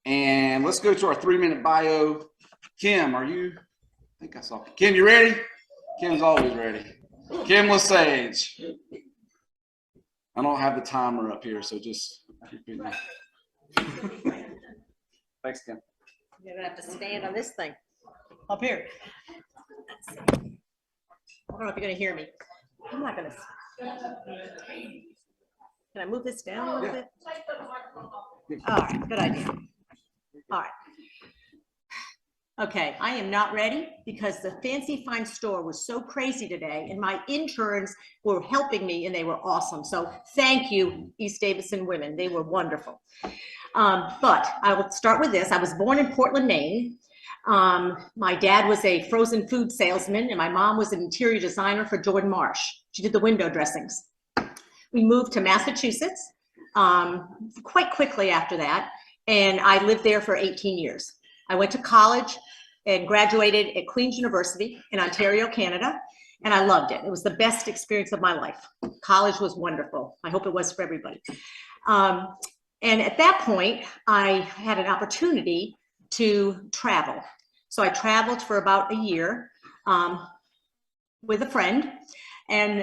And let's go to our 3-minute bio. Kim, are you? I think I saw Kim. You ready? Kim's always ready. Kim Lesage. I don't have the timer up here, so just thanks, Kim. You're gonna have to stand on this thing up here. I don't know if you're gonna hear me. I'm not gonna. Can I move this down a little bit? All right, good idea. All right. Okay, I am not ready because the Fancy Fine store was so crazy today and my interns were helping me and they were awesome. So thank you, East Davidson women. They were wonderful. But I will start with this. I was born in Portland, Maine. My dad was a frozen food salesman and my mom was an interior designer for Jordan Marsh. She did the window dressings. We moved to Massachusetts quite quickly after that, and I lived there for 18 years. I went to college and graduated at Queen's University in Ontario, Canada, and I loved it. It was the best experience of my life. College was wonderful. I hope it was for everybody. And at that point, I had an opportunity to travel. So I traveled for about a year with a friend, and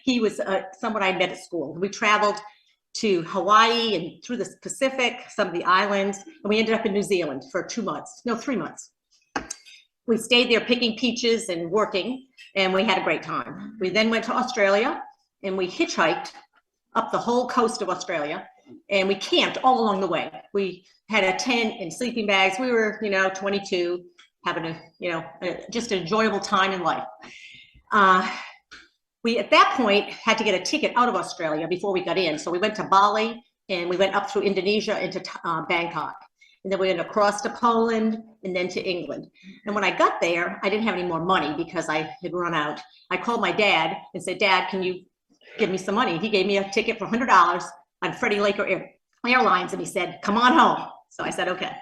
he was someone I met at school. We traveled to Hawaii and through the Pacific, some of the islands, and we ended up in New Zealand for 3 months. We stayed there picking peaches and working, and we had a great time. We then went to Australia, and we hitchhiked up the whole coast of Australia, and we camped all along the way. We had a tent and sleeping bags. We were, 22, having just an enjoyable time in life. We, at that point, had to get a ticket out of Australia before we got in. So we went to Bali and we went up through Indonesia into Bangkok. And then we went across to Poland and then to England. And when I got there, I didn't have any more money because I had run out. I called my dad and said, Dad, can you give me some money? He gave me a ticket for $100 on Freddie Laker Airlines. And he said, come on home. So I said, okay.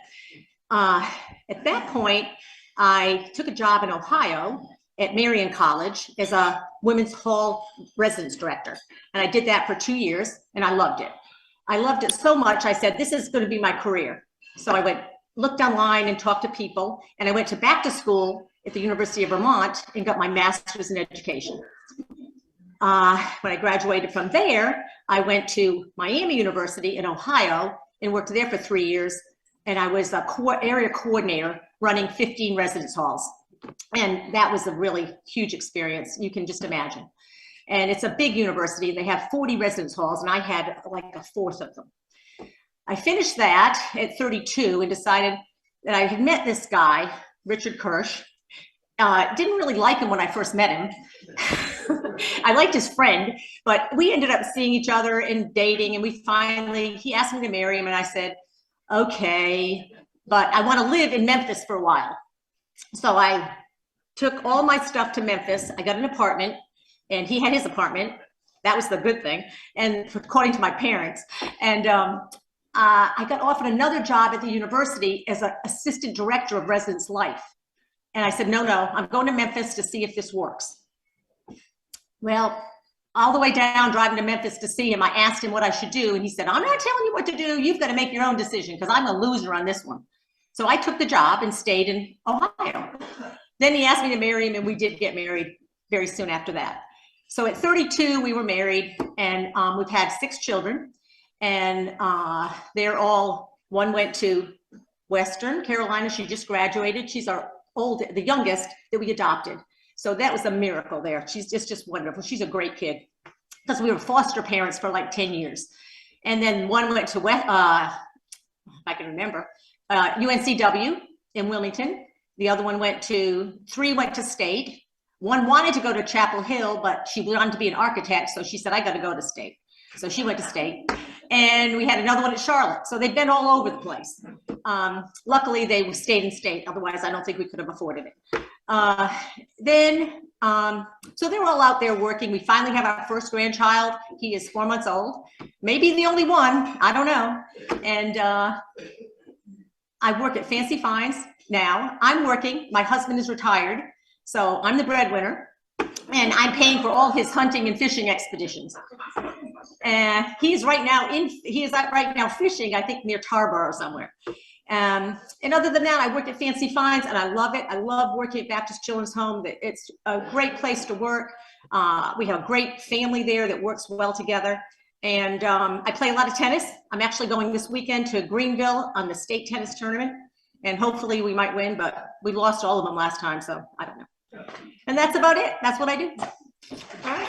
At that point, I took a job in Ohio at Marian College as a women's hall residence director. And I did that for 2 years and I loved it. I loved it so much, I said, this is gonna be my career. So I looked online and talked to people, and I went back to school at the University of Vermont and got my master's in education. When I graduated from there, I went to Miami University in Ohio and worked there for 3 years. And I was a area coordinator running 15 residence halls. And that was a really huge experience. You can just imagine. And it's a big university. They have 40 residence halls, and I had like a fourth of them. I finished that at 32 and decided that I had met this guy, Richard Kirsch. Didn't really like him when I first met him. I liked his friend, but we ended up seeing each other and dating, and he asked me to marry him, and I said, okay, but I want to live in Memphis for a while. So I took all my stuff to Memphis. I got an apartment, and he had his apartment. That was the good thing, and according to my parents. And I got offered another job at the university as an assistant director of residence life. And I said, no, I'm going to Memphis to see if this works. Well, all the way down driving to Memphis to see him, I asked him what I should do. And he said, I'm not telling you what to do. You've got to make your own decision because I'm a loser on this one. So I took the job and stayed in Ohio. Then he asked me to marry him, and we did get married very soon after that. So at 32, we were married, and we've had 6 children. And one went to Western Carolina. She just graduated. She's the youngest that we adopted. So that was a miracle there. She's just wonderful. She's a great kid because we were foster parents for like 10 years. And then one went to, if I can remember, UNCW in Wilmington. The other one three went to state. One wanted to go to Chapel Hill, but she wanted to be an architect. So she said, I got to go to state. So she went to state. And we had another one at Charlotte. So they've been all over the place. Luckily, they stayed in state. Otherwise, I don't think we could have afforded it. So they're all out there working. We finally have our first grandchild. He is 4 months old. Maybe the only one. I don't know. And I work at Fancy Finds now. I'm working. My husband is retired. So I'm the breadwinner. And I'm paying for all his hunting and fishing expeditions. And he is right now fishing, I think near Tarboro somewhere. And other than that, I work at Fancy Finds and I love it. I love working at Baptist Children's Home. It's a great place to work. We have a great family there that works well together. And I play a lot of tennis. I'm actually going this weekend to Greenville on the state tennis tournament. And hopefully we might win, but we lost all of them last time, so I don't know. And that's about it. That's what I do. All right.